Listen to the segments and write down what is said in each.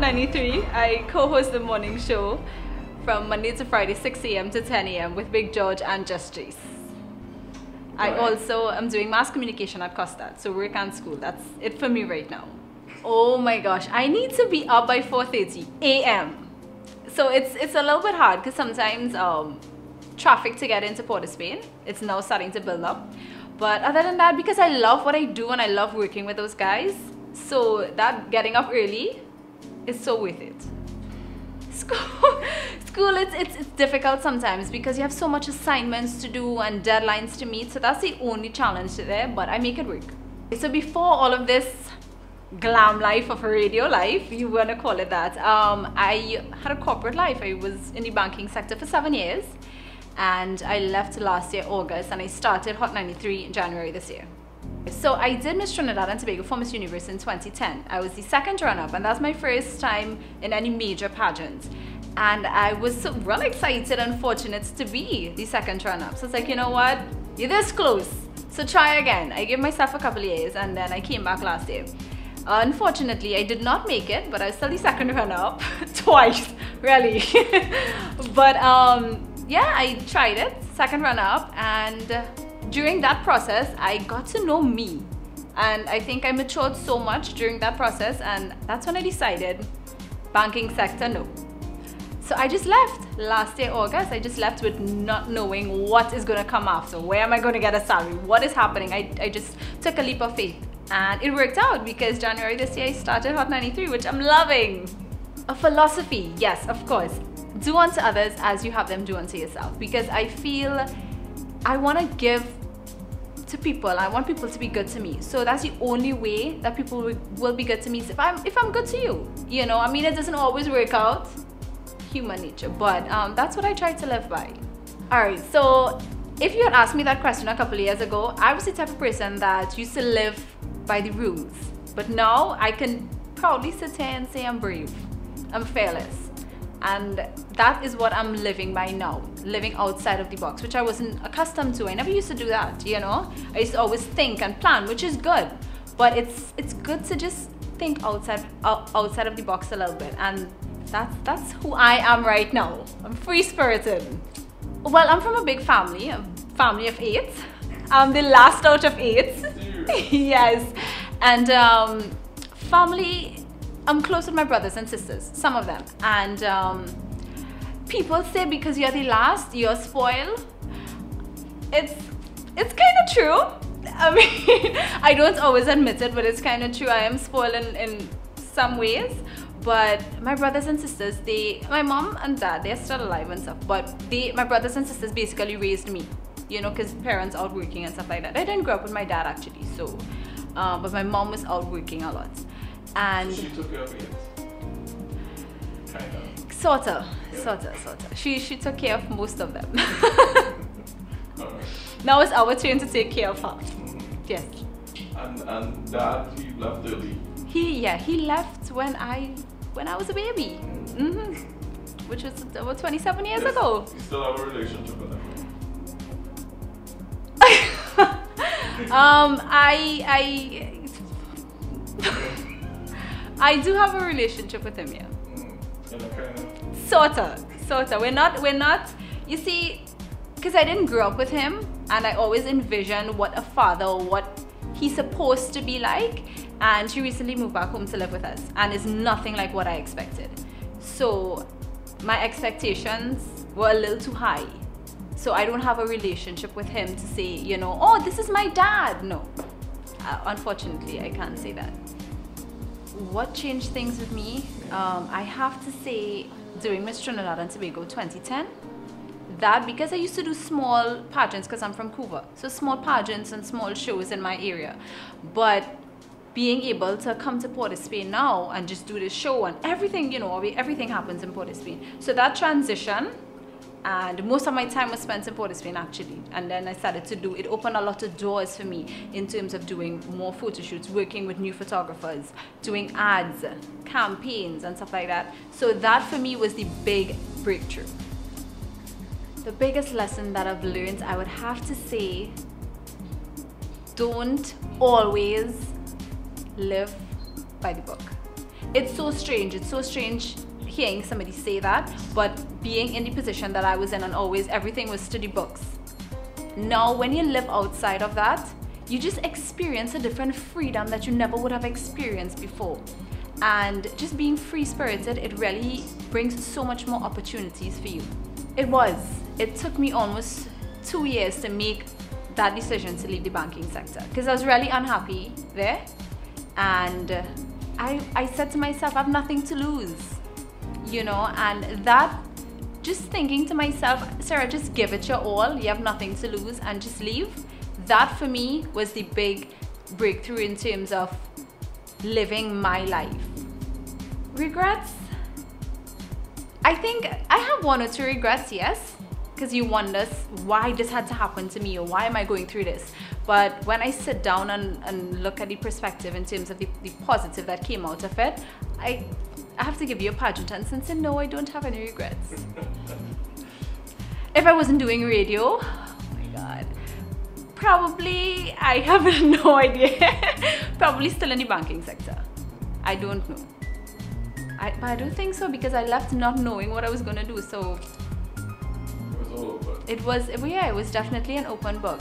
93. I co-host the morning show from Monday to Friday, 6 a.m. to 10 a.m. with Big George and Just Jace. I also am doing mass communication at COSTATT, so work and school. That's it for me right now. Oh my gosh, I need to be up by 4:30 a.m. So it's a little bit hard because sometimes traffic to get into Port of Spain, it's now starting to build up. But other than that, because I love what I do and I love working with those guys, so that getting up early is so worth it. School, it's difficult sometimes because you have so much assignments to do and deadlines to meet, so that's the only challenge there, but I make it work. So before all of this glam life of a radio life, you want to call it that, I had a corporate life. I was in the banking sector for 7 years, and I left last year August, and I started Hot 93 in January this year. So I did Miss Trinidad and Tobago for Miss Universe in 2010. I was the second runner-up, and that's my first time in any major pageant. And I was so really excited and fortunate to be the second runner-up. So it's like, you know what, you're this close, so try again. I gave myself a couple of years, and then I came back last year. Unfortunately, I did not make it, but I was still the second runner-up twice, really. But yeah, I tried it, second runner-up, and during that process, I got to know me, and I think I matured so much during that process, and that's when I decided banking sector, no. So I just left last year August. I just left with not knowing what is going to come after. Where am I going to get a salary? What is happening? I just took a leap of faith, and it worked out because January this year I started Hot 93, which I'm loving. A philosophy, yes, of course. Do unto others as you have them do unto yourself, because I feel I want to give to people. I want people to be good to me. So that's the only way that people will be good to me, if I'm good to you. You know, I mean, it doesn't always work out, human nature, but that's what I try to live by. Alright, so if you had asked me that question a couple of years ago, I was the type of person that used to live by the rules. But now I can proudly sit here and say I'm brave, I'm fearless. And that is what I'm living by now, living outside of the box, which I wasn't accustomed to. I never used to do that, you know. I used to always think and plan, which is good, but it's good to just think outside of the box a little bit, and that's who I am right now. I'm free-spirited. Well, I'm from a big family, a family of 8. I'm the last out of 8. Yes, and family. I'm close with my brothers and sisters, some of them, and people say because you're the last, you're spoiled. It's kind of true. I mean, I don't always admit it, but it's kind of true. I am spoiled in some ways, but my brothers and sisters, my mom and dad, they're still alive and stuff, but my brothers and sisters basically raised me, you know, because parents out working and stuff like that. I didn't grow up with my dad actually, so, but my mom was out working a lot. And she took care of it? Kind of. Sorta. She took care of most of them. Alright. Now it's our turn to take care of her. Yes. And dad, he left early? He left when I was a baby. Which was about 27 years ago. You still have a relationship with him? I do have a relationship with him, yeah. Okay. Sorta. We're not, you see, because I didn't grow up with him, and I always envisioned what a father, or what he's supposed to be like, and he recently moved back home to live with us, and it's nothing like what I expected. So my expectations were a little too high. So I don't have a relationship with him to say, you know, oh, this is my dad. No, unfortunately, I can't say that. What changed things with me? I have to say, during Miss Trinidad and Tobago 2010, that because I used to do small pageants, because I'm from Cuba, so small pageants and small shows in my area, but being able to come to Port of Spain now and just do this show and everything, you know, everything happens in Port of Spain. So that transition, and most of my time was spent in Port of Spain actually, and then I started to do, it opened a lot of doors for me in terms of doing more photo shoots, working with new photographers, doing ads, campaigns and stuff like that. So that for me was the big breakthrough. The biggest lesson that I've learned, I would have to say, don't always live by the book. It's so strange. It's so strange hearing somebody say that, but being in the position that I was in and always everything was to the books. Now, when you live outside of that, you just experience a different freedom that you never would have experienced before. And just being free-spirited, it really brings so much more opportunities for you. It took me almost 2 years to make that decision to leave the banking sector because I was really unhappy there. And I said to myself, I have nothing to lose, you know, and that, just thinking to myself, Sarah, just give it your all, you have nothing to lose, and just leave. That for me was the big breakthrough in terms of living my life. Regrets? I think I have 1 or 2 regrets, yes, because you wonder why this had to happen to me or why am I going through this. But when I sit down and look at the perspective in terms of the positive that came out of it, I have to give you a pageant and say, no, I don't have any regrets. If I wasn't doing radio, oh my God, probably, I have no idea, probably still in the banking sector. I don't know. But I don't think so because I left not knowing what I was going to do, so. It was all open. It was definitely an open book.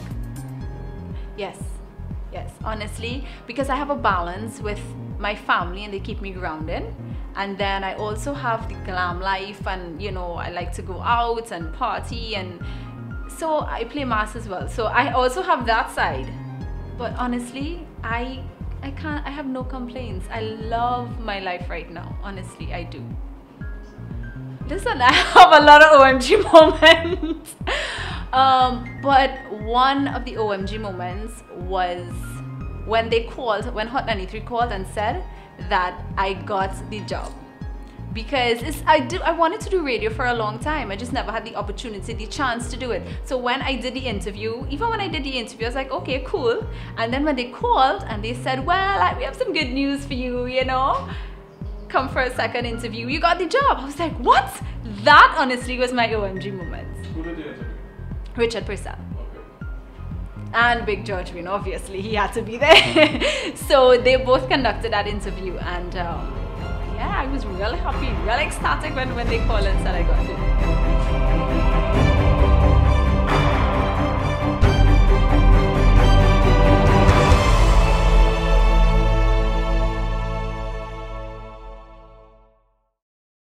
Yes, honestly, because I have a balance with my family and they keep me grounded. And then I also have the glam life and, you know, I like to go out and party, and so I play mass as well. So I also have that side. But honestly, I have no complaints. I love my life right now. Honestly, I do. Listen, I have a lot of OMG moments. But one of the OMG moments was when Hot 93 called and said that I got the job. Because I wanted to do radio for a long time. I just never had the opportunity, the chance to do it. So when I did the interview, even when I did the interview, I was like, okay, cool. And then when they called and they said, well, we have some good news for you, you know, come for a second interview, you got the job. I was like, what? That honestly was my OMG moment. Who did the interview? Richard Purcell. Okay. And Big George Win, obviously, he had to be there. So they both conducted that interview, and yeah, I was really happy, really ecstatic when they called and said I got it.